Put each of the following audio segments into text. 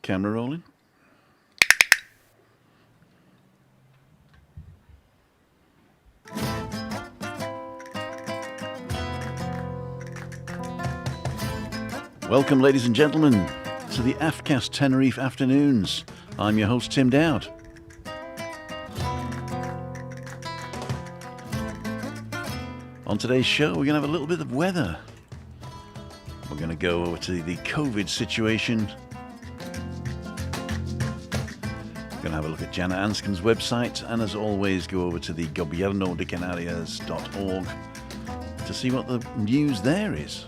Camera rolling. Welcome, ladies and gentlemen, to the AFCAST Tenerife Afternoons. I'm your host, Tim Dowd. On today's show, we're going to have a little bit of weather. We're going to go over to the COVID situation. We're going to have a look at Jana Ansken's website, and as always, go over to the gobiernodecanarias.org to see what the news there is.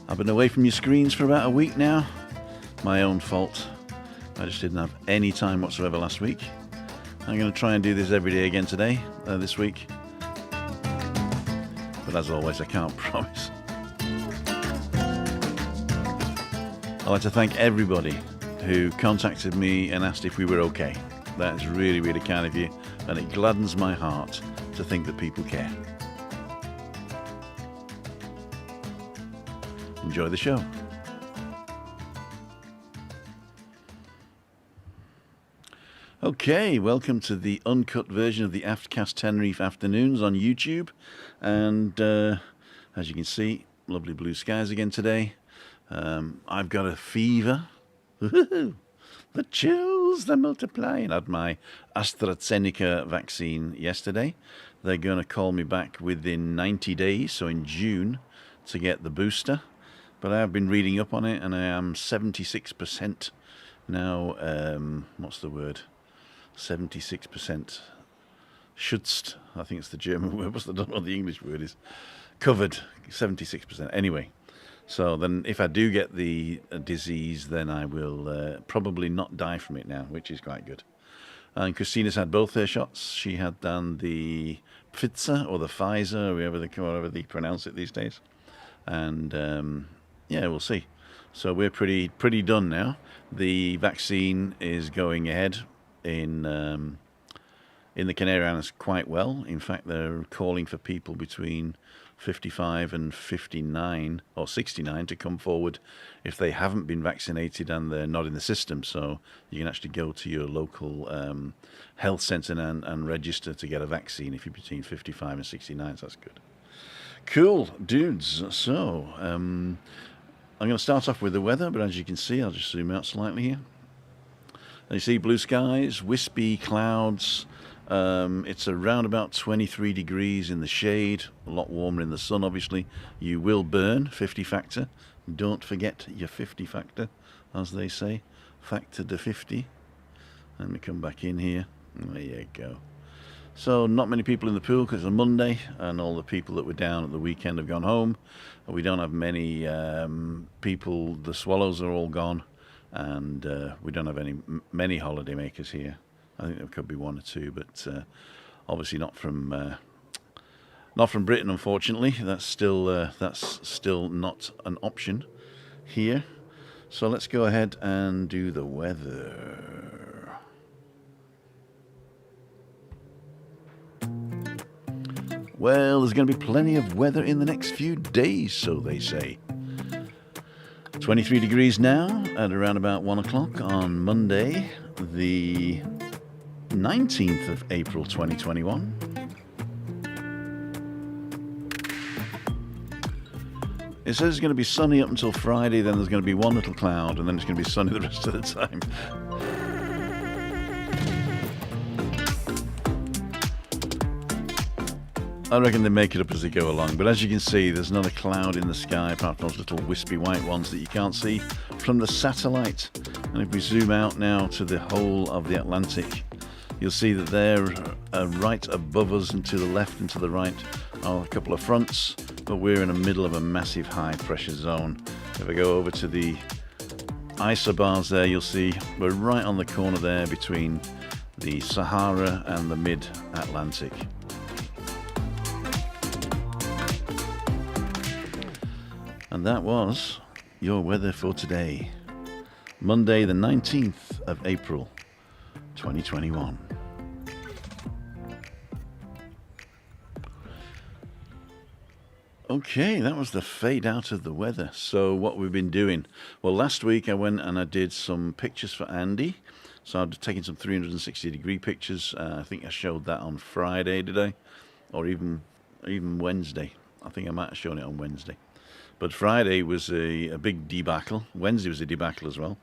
I've been away from your screens for about a week now. My own fault. I just didn't have any time whatsoever last week. I'm going to try and do this every day again this week. But as always, I can't promise. I'd like to thank everybody who contacted me and asked if we were okay. That is really, really kind of you, and it gladdens my heart to think that people care. Enjoy the show. Okay, welcome to the uncut version of the AFCAST Tenerife Afternoons on YouTube. And as you can see, lovely blue skies again today. I've got a fever. The chills, they're multiplying. I had my AstraZeneca vaccine yesterday. They're going to call me back within 90 days, so in June, to get the booster. But I have been reading up on it, and I am 76% now. What's the word? 76% schützt. I think it's the German word. I don't know what the English word is. Covered. 76%. Anyway, so then if I do get the disease, then I will probably not die from it now, which is quite good. And Christina's had both her shots. She had done the Pfizer or the Pfizer, whatever they pronounce it these days. And yeah, we'll see. So we're pretty done now. The vaccine is going ahead in the Canary Islands quite well. In fact, they're calling for people between 55 and 59 or 69 to come forward if they haven't been vaccinated and they're not in the system. So you can actually go to your local health centre and register to get a vaccine if you're between 55 and 69. So that's good. Cool, dudes. So I'm going to start off with the weather, but as you can see, I'll just zoom out slightly here. You see blue skies, wispy clouds. It's around about 23 degrees in the shade, a lot warmer in the sun, obviously. You will burn, 50 factor. Don't forget your 50 factor, as they say. Factor to 50. Let me come back in here. There you go. So not many people in the pool because it's a Monday, and all the people that were down at the weekend have gone home. We don't have many people. The swallows are all gone. And we don't have many holiday makers here. I think there could be one or two, but obviously not from Britain, unfortunately. That's still not an option here. So let's go ahead and do the weather. Well, there's going to be plenty of weather in the next few days, so they say. 23 degrees now at around about 1 o'clock on Monday, the 19th of April 2021. It says it's going to be sunny up until Friday, then there's going to be one little cloud, and then it's going to be sunny the rest of the time. I reckon they make it up as they go along, but as you can see, there's not a cloud in the sky apart from those little wispy white ones that you can't see from the satellite. And if we zoom out now to the whole of the Atlantic, you'll see that they're right above us, and to the left and to the right are a couple of fronts, but we're in the middle of a massive high pressure zone. If I go over to the isobars there, you'll see we're right on the corner there between the Sahara and the mid-Atlantic. And that was your weather for today, Monday the 19th of April 2021. Okay, that was the fade out of the weather. So what we've been doing. Well, last week I went and I did some pictures for Andy. So I've taken some 360-degree pictures. I think I showed that on Friday, did I? Or even Wednesday. I think I might have shown it on Wednesday. But Friday was a big debacle. Wednesday was a debacle as well,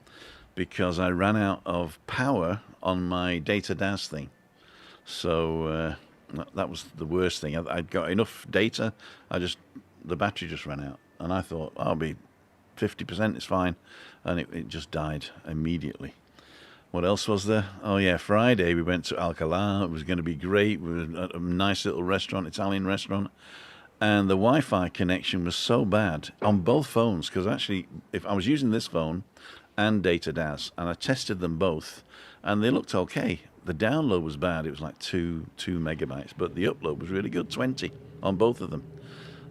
because I ran out of power on my data DAS thing. So that was the worst thing. I'd got enough data. The battery just ran out, and I thought I'll be 50%. It's fine, and it just died immediately. What else was there? Oh yeah, Friday we went to Alcalá. It was going to be great. We were at a nice little restaurant, Italian restaurant, and the Wi-Fi connection was so bad on both phones, because actually, if I was using this phone and data DAS, and I tested them both, and they looked okay. The download was bad. It was like two megabytes, but the upload was really good, 20 on both of them.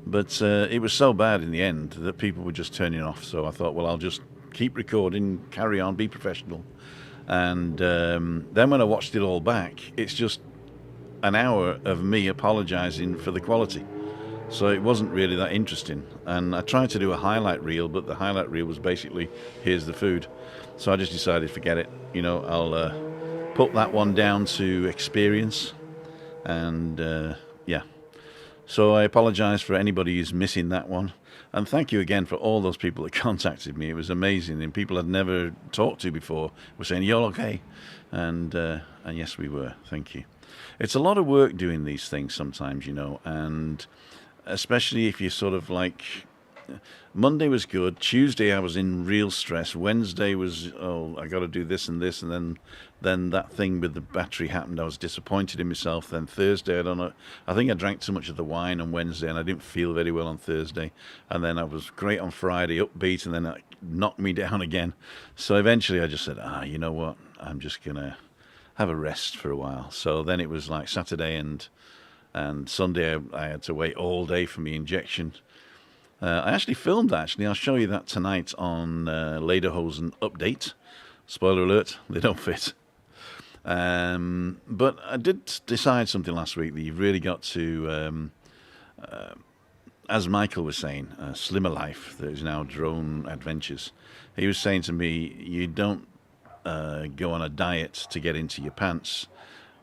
But it was so bad in the end that people were just turning off. So I thought, well, I'll just keep recording, carry on, be professional. And then when I watched it all back, it's just an hour of me apologizing for the quality. So it wasn't really that interesting. And I tried to do a highlight reel, but the highlight reel was basically, here's the food. So I just decided, forget it. I'll put that one down to experience. And yeah. So I apologize for anybody who's missing that one. And thank you again for all those people that contacted me. It was amazing. And people I'd never talked to before were saying, you're okay. And yes, we were. Thank you. It's a lot of work doing these things sometimes, and especially if you're sort of like, Monday was good. Tuesday I was in real stress. Wednesday was, I got to do this and this, and then that thing with the battery happened. I was disappointed in myself. Then Thursday, I don't know. I think I drank too much of the wine on Wednesday, and I didn't feel very well on Thursday. And then I was great on Friday, upbeat, and then it knocked me down again. So eventually I just said, you know what? I'm just gonna have a rest for a while. So then it was like Saturday and Sunday I had to wait all day for my injection. I actually filmed that. I'll show you that tonight on Lederhosen Update. Spoiler alert, they don't fit. But I did decide something last week that you've really got to, as Michael was saying, Slimmer Life, that is now Drone Adventures. He was saying to me, you don't go on a diet to get into your pants.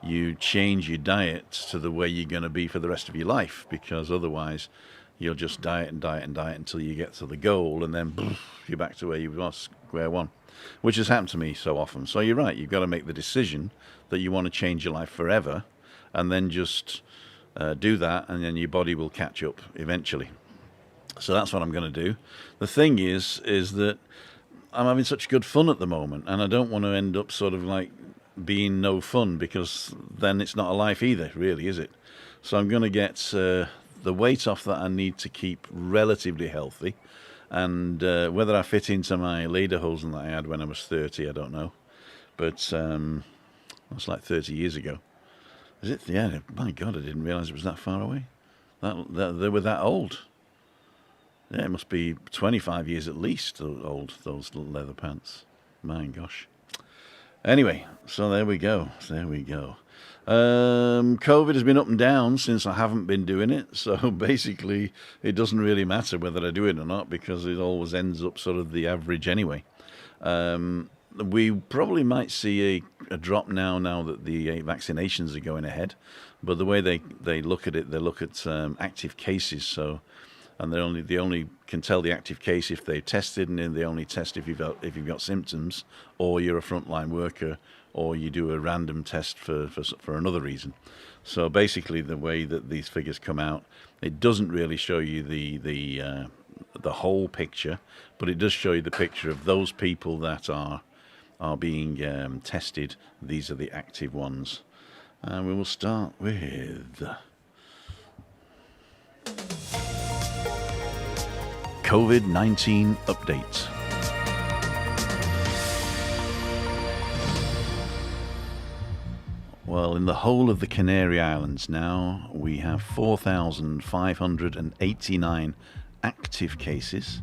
You change your diet to the way you're going to be for the rest of your life, because otherwise you'll just diet and diet and diet until you get to the goal, and then you're back to where you were, square one, which has happened to me so often. So you're right, you've got to make the decision that you want to change your life forever, and then just do that, and then your body will catch up eventually. So that's what I'm going to do. The thing is that I'm having such good fun at the moment, and I don't want to end up sort of like being no fun, because then it's not a life either, really, is it? So I'm going to get the weight off that I need to keep relatively healthy, and whether I fit into my lederhosen that I had when I was 30, I don't know, but that's like 30 years ago. Is it? Yeah, my God, I didn't realize it was that far away. That they were that old. Yeah, it must be 25 years at least old, those leather pants. My gosh. Anyway, so there we go. COVID has been up and down since I haven't been doing it. So basically, it doesn't really matter whether I do it or not, because it always ends up sort of the average anyway. We probably might see a drop now that the vaccinations are going ahead. But the way they look at it, they look at active cases. So, and they only can tell the active case if they're tested, and then they only test if you've got symptoms, or you're a frontline worker, or you do a random test for another reason. So basically, the way that these figures come out, it doesn't really show you the whole picture, but it does show you the picture of those people that are being tested. These are the active ones, and we will start with COVID-19 update. Well, in the whole of the Canary Islands now, we have 4,589 active cases.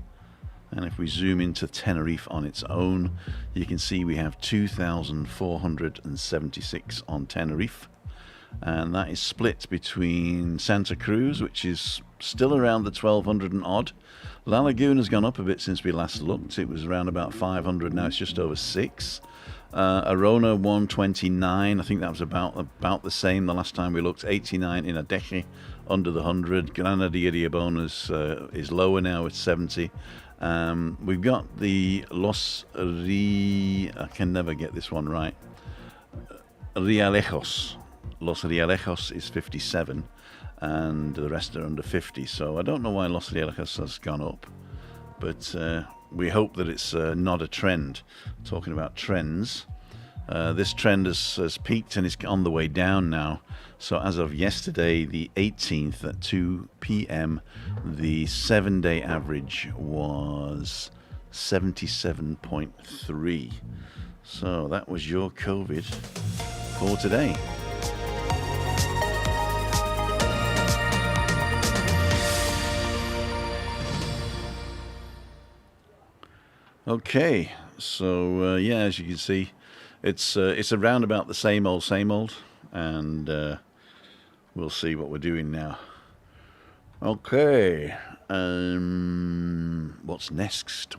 And if we zoom into Tenerife on its own, you can see we have 2,476 on Tenerife. And that is split between Santa Cruz, which is still around the 1,200 and odd. La Laguna has gone up a bit since we last looked. It was around about 500, now it's just over 6. Arona 129, I think that was about the same the last time we looked. 89 in Adeje, under the 100. Granadilla de Abonos is lower now, it's 70. We've got the I can never get this one right. Realejos. Los Realejos is 57, and the rest are under 50. So I don't know why Los Realejos has gone up, but we hope that it's not a trend. Talking about trends, this trend has peaked and is on the way down now. So as of yesterday, the 18th at 2 p.m., the 7-day average was 77.3. So that was your COVID for today. Okay, so yeah, as you can see, it's around about the same old, and we'll see what we're doing now. Okay, what's next?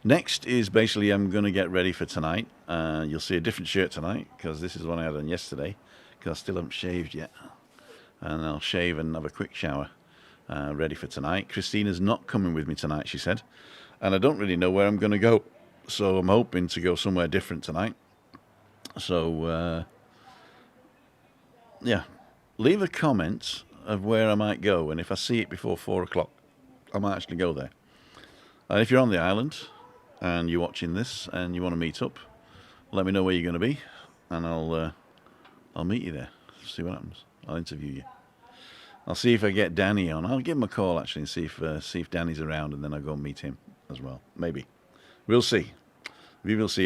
Next is basically I'm going to get ready for tonight. You'll see a different shirt tonight because this is the one I had on yesterday, because I still haven't shaved yet, and I'll shave and have a quick shower, ready for tonight. Christina's not coming with me tonight, she said, and I don't really know where I'm going to go, so I'm hoping to go somewhere different tonight. So yeah, leave a comment of where I might go, and if I see it before 4 o'clock, I might actually go there. And if you're on the island and you're watching this and you want to meet up, let me know where you're going to be, and I'll meet you there. See what happens. I'll interview you. I'll see if I get Danny on. I'll give him a call actually and see if Danny's around, and then I'll go and meet him as well. Maybe. We'll see. We will see.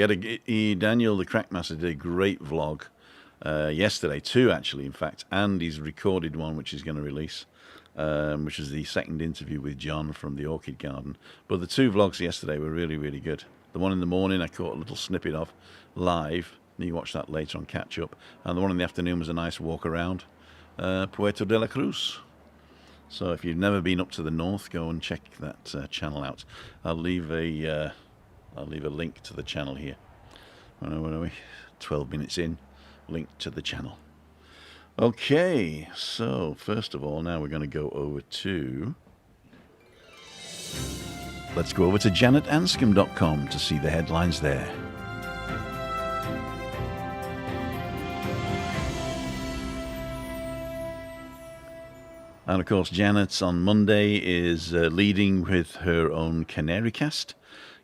Daniel the Crackmaster did a great vlog yesterday, 2 actually, in fact, and he's recorded one which he's going to release, which is the second interview with John from the Orchid Garden. But the 2 vlogs yesterday were really, really good. The one in the morning I caught a little snippet of live. You watch that later on Catch Up. And the one in the afternoon was a nice walk around Puerto de la Cruz. So if you've never been up to the north, go and check that channel out. I'll leave a link to the channel here. Where are we? 12 minutes in. Link to the channel. Okay, so first of all, now we're going to go over to... Let's go over to janetanscombe.com to see the headlines there. And of course, Janet on Monday is leading with her own Canarycast.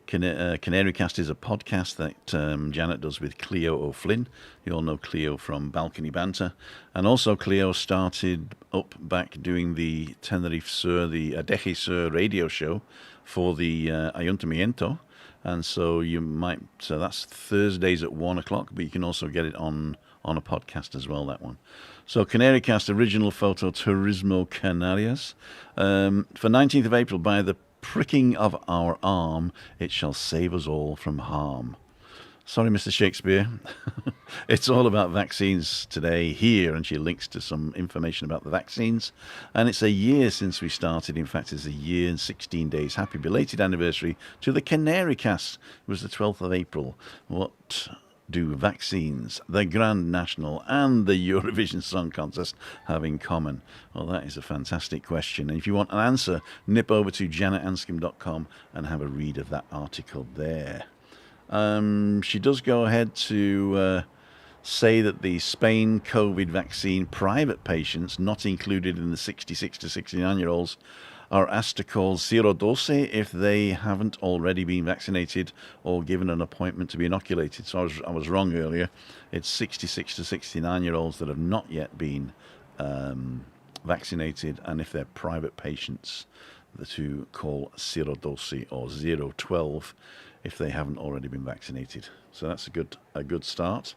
Canarycast is a podcast that Janet does with Cleo O'Flynn. You all know Cleo from Balcony Banter. And also Cleo started up back doing the Tenerife Sur, the Adeje Sur radio show for the Ayuntamiento. And so that's Thursdays at 1 o'clock, but you can also get it on a podcast as well, that one. So Canarycast, original photo Turismo Canarias. For 19th of April, by the pricking of our arm, it shall save us all from harm. Sorry, Mr. Shakespeare. It's all about vaccines today here, and she links to some information about the vaccines. And it's a year since we started. In fact, it's a year and 16 days. Happy belated anniversary to the Canarycast. It was the 12th of April. What do vaccines, the Grand National, and the Eurovision Song Contest have in common? Well, that is a fantastic question. And if you want an answer, nip over to janetanscombe.com and have a read of that article there. She does go ahead to say that the Spain COVID vaccine private patients not included in the 66 to 69-year-olds are asked to call 012 if they haven't already been vaccinated or given an appointment to be inoculated. So I was wrong earlier. It's 66 to 69-year-olds that have not yet been vaccinated, and if they're private patients, to call 012 or 012 if they haven't already been vaccinated. So that's a good start.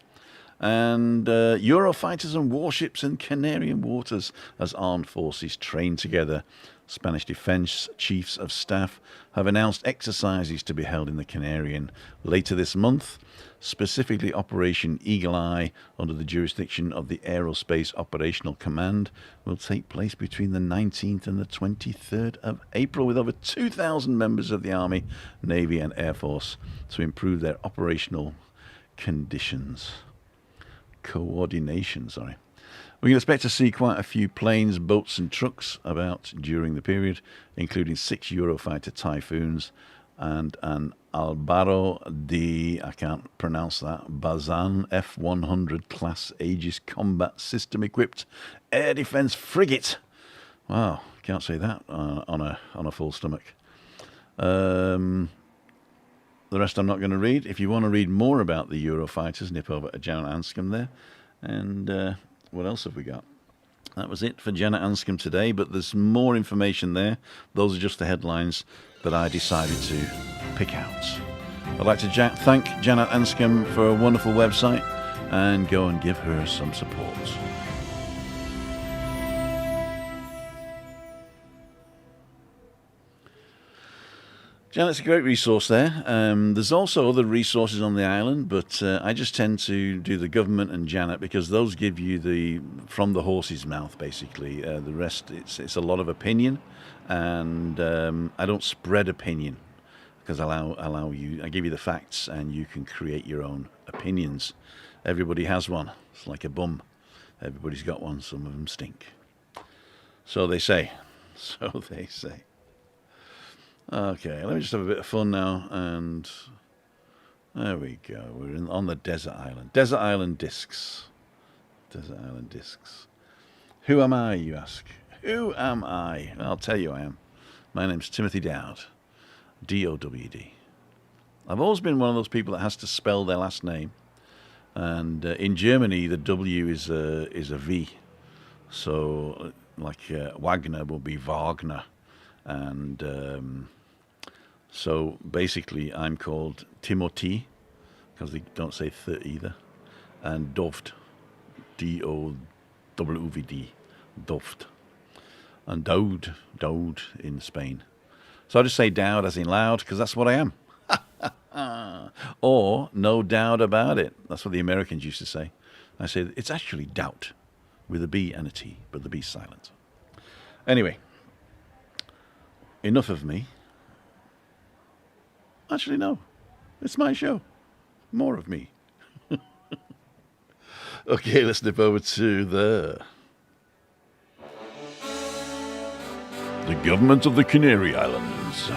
And Eurofighters and warships in Canarian waters as armed forces train together. Spanish Defence Chiefs of Staff have announced exercises to be held in the Canarian later this month. Specifically, Operation Eagle Eye, under the jurisdiction of the Aerospace Operational Command, will take place between the 19th and the 23rd of April, with over 2,000 members of the Army, Navy and Air Force to improve their operational coordination. We can expect to see quite a few planes, boats and trucks about during the period, including 6 Eurofighter Typhoons and an Albaro de, I can't pronounce that, Bazan F-100 class Aegis combat system equipped air defense frigate. Wow, can't say that on a full stomach. The rest I'm not going to read. If you want to read more about the Eurofighters, nip over to Janet Anscombe there. And what else have we got? That was it for Janet Anscombe today, but there's more information there. Those are just the headlines that I decided to pick out. I'd like to thank Janet Anscombe for a wonderful website, and go and give her some support. Janet's a great resource there. There's also other resources on the island, but I just tend to do the government and Janet because those give you from the horse's mouth, basically. The rest, it's a lot of opinion, and I don't spread opinion because I give you the facts and you can create your own opinions. Everybody has one. It's like a bum. Everybody's got one. Some of them stink. So they say. Okay, let me just have a bit of fun now, and there we go. We're on the desert island. Desert Island Discs. Desert Island Discs. Who am I, you ask? Who am I? I'll tell you I am. My name's Timothy Dowd. D-O-W-D. I've always been one of those people that has to spell their last name, and in Germany the W is a V. So, like Wagner will be Wagner. And so basically I'm called Timothy, because they don't say th either, and Dovd, D-O-W-V-D, Dovd, and Dowd in Spain. So I just say Dowd as in loud, because that's what I am. Or no doubt about it. That's what the Americans used to say. I say it's actually doubt, with a B and a T, but the B's silent. Anyway. Enough of me. Actually, no. It's my show. More of me. Okay, let's nip over to the government of the Canary Islands.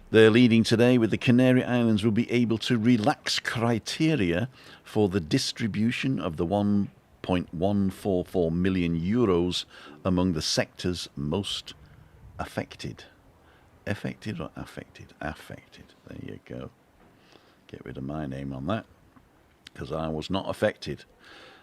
They're leading today with the Canary Islands will be able to relax criteria for the distribution of the 1.144 million euros among the sectors most affected. Affected or affected? Affected. There you go. Get rid of my name on that, because I was not affected.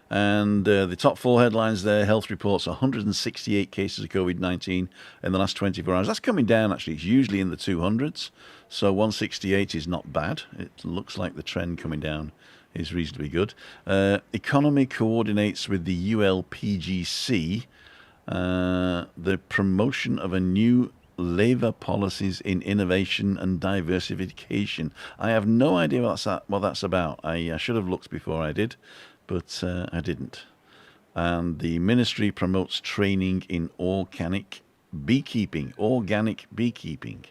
And the top 4 headlines there: health reports 168 cases of COVID-19 in the last 24 hours. That's coming down, actually. It's usually in the 200s, so 168 is not bad. It looks like the trend coming down is reasonably good. Economy coordinates with the ULPGC the promotion of a new labour policies in innovation and diversification. I have no idea what that's about. I should have looked before I did, but I didn't. And the ministry promotes training in organic beekeeping. Organic beekeeping.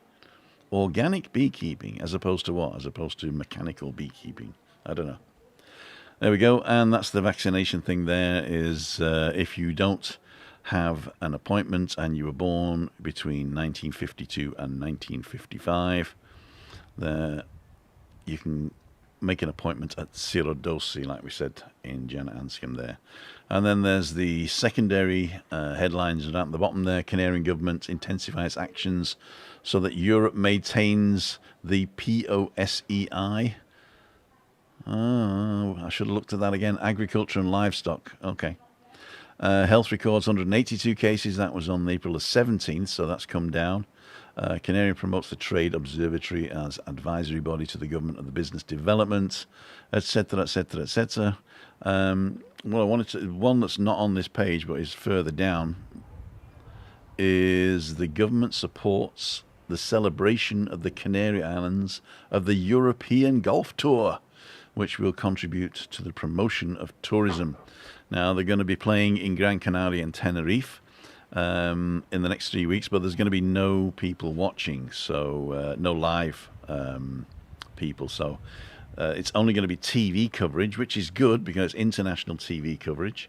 Organic beekeeping, as opposed to what? As opposed to mechanical beekeeping. I don't know. There we go. And that's the vaccination thing there, is if you don't have an appointment and you were born between 1952 and 1955, you can make an appointment at Sirodosi, like we said in Janet Anscombe there. And then there's the secondary headlines at the bottom there. Canarian government intensifies actions so that Europe maintains the POSEI. Oh, I should have looked at that again. Agriculture and livestock. Okay. Health records 182 cases. That was on April the 17th, so that's come down. Canary promotes the Trade Observatory as advisory body to the government of the business development, etc., etc., etc. Well, I wanted to, one that's not on this page but is further down, is the government supports the celebration of the Canary Islands of the European Golf Tour, which will contribute to the promotion of tourism. Now, they're going to be playing in Gran Canaria and Tenerife in the next 3 weeks, but there's going to be no people watching, so no live people. So it's only going to be TV coverage, which is good because it's international TV coverage.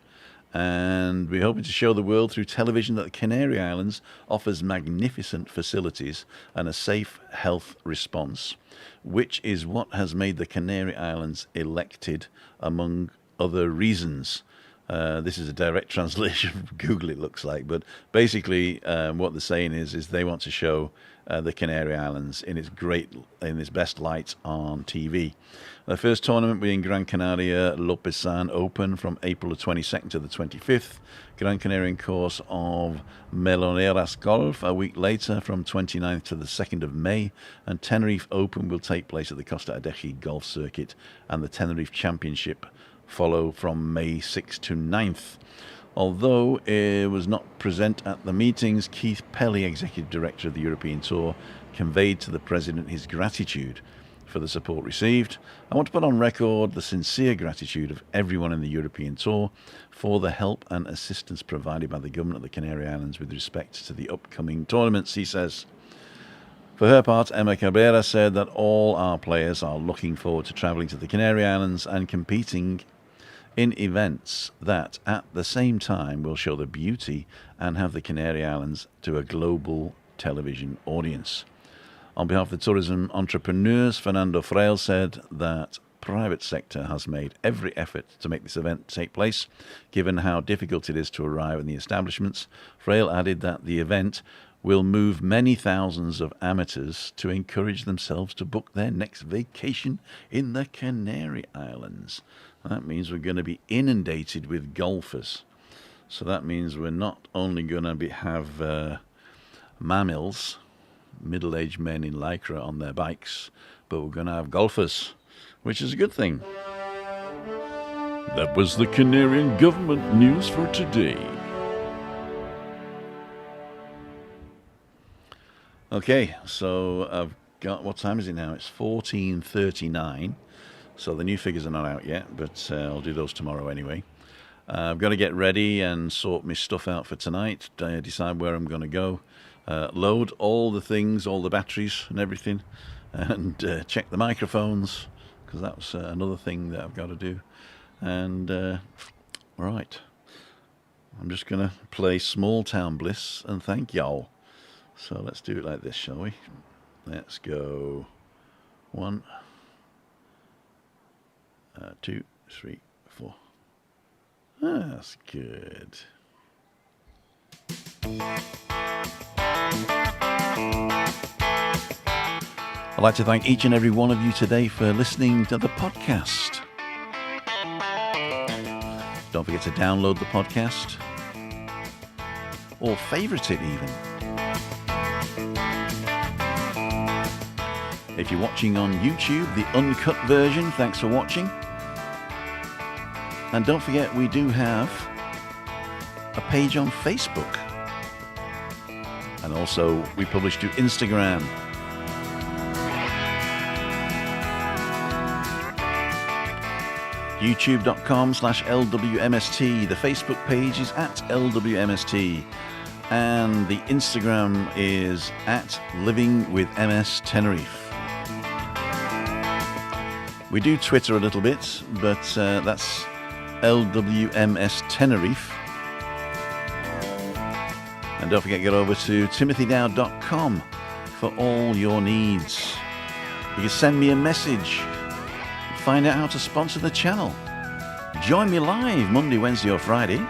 And we're hoping to show the world through television that the Canary Islands offers magnificent facilities and a safe health response, which is what has made the Canary Islands elected, among other reasons. This is a direct translation from Google, it looks like, but basically what they're saying is they want to show the Canary Islands in its best light on TV. The first tournament being Gran Canaria Lopesan Open from April the 22nd to the 25th. Gran Canarian course of Meloneras Golf a week later from 29th to the 2nd of May. And Tenerife Open will take place at the Costa Adeje Golf Circuit, and the Tenerife Championship follow from May 6th to 9th. Although it was not present at the meetings, Keith Pelly, Executive Director of the European Tour, conveyed to the President his gratitude for the support received. I want to put on record the sincere gratitude of everyone in the European Tour for the help and assistance provided by the government of the Canary Islands with respect to the upcoming tournaments, he says. For her part, Emma Cabrera said that all our players are looking forward to travelling to the Canary Islands and competing in events that, at the same time, will show the beauty and have the Canary Islands to a global television audience. On behalf of the tourism entrepreneurs, Fernando Fraile said that private sector has made every effort to make this event take place, given how difficult it is to arrive in the establishments. Fraile added that the event will move many thousands of amateurs to encourage themselves to book their next vacation in the Canary Islands. That means we're going to be inundated with golfers. So that means we're not only going to have mammals, middle-aged men in lycra on their bikes, but we're going to have golfers, which is a good thing. That was the Canarian government news for today. Okay, so I've got, what time is it now? It's 14:39, so the new figures are not out yet, but I'll do those tomorrow anyway. I've got to get ready and sort my stuff out for tonight, decide where I'm going to go, load all the things, all the batteries and everything, and check the microphones, because that's another thing that I've got to do. And right, I'm just going to play Small Town Bliss and thank y'all. So let's do it like this, shall we? Let's go 1, 2, 3, 4. That's good. I'd like to thank each and every one of you today for listening to the podcast. Don't forget to download the podcast or favorite it even. If you're watching on YouTube, the uncut version, thanks for watching. And don't forget, we do have a page on Facebook. And also, we publish to Instagram. YouTube.com/LWMST. The Facebook page is at LWMST. And the Instagram is at Living with MS Tenerife. We do Twitter a little bit, but that's LWMS Tenerife. And don't forget to get over to timothydowd.com for all your needs. You can send me a message, find out how to sponsor the channel, join me live Monday, Wednesday or Friday,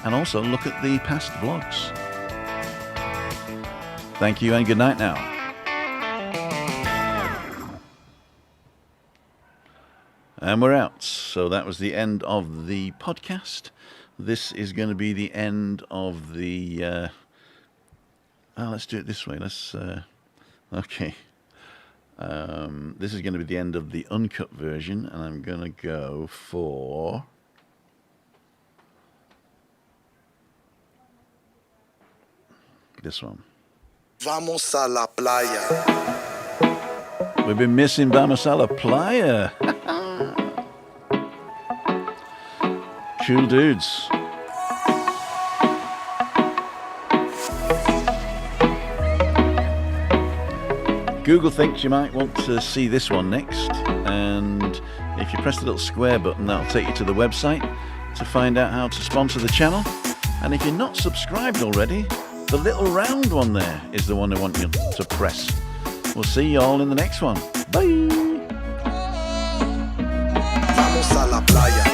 and also look at the past vlogs. Thank you and good night now. And we're out. So that was the end of the podcast. This is going to be the end of the let's do it this way. Let's, okay. This is going to be the end of the uncut version, and I'm going to go for this one. Vamos a la playa. We've been missing Vamos a la Playa. Cool dudes. Google thinks you might want to see this one next, and if you press the little square button, that'll take you to the website to find out how to sponsor the channel. And if you're not subscribed already, the little round one there is the one I want you to press. We'll see you all in the next one. Bye! Vamos a la playa.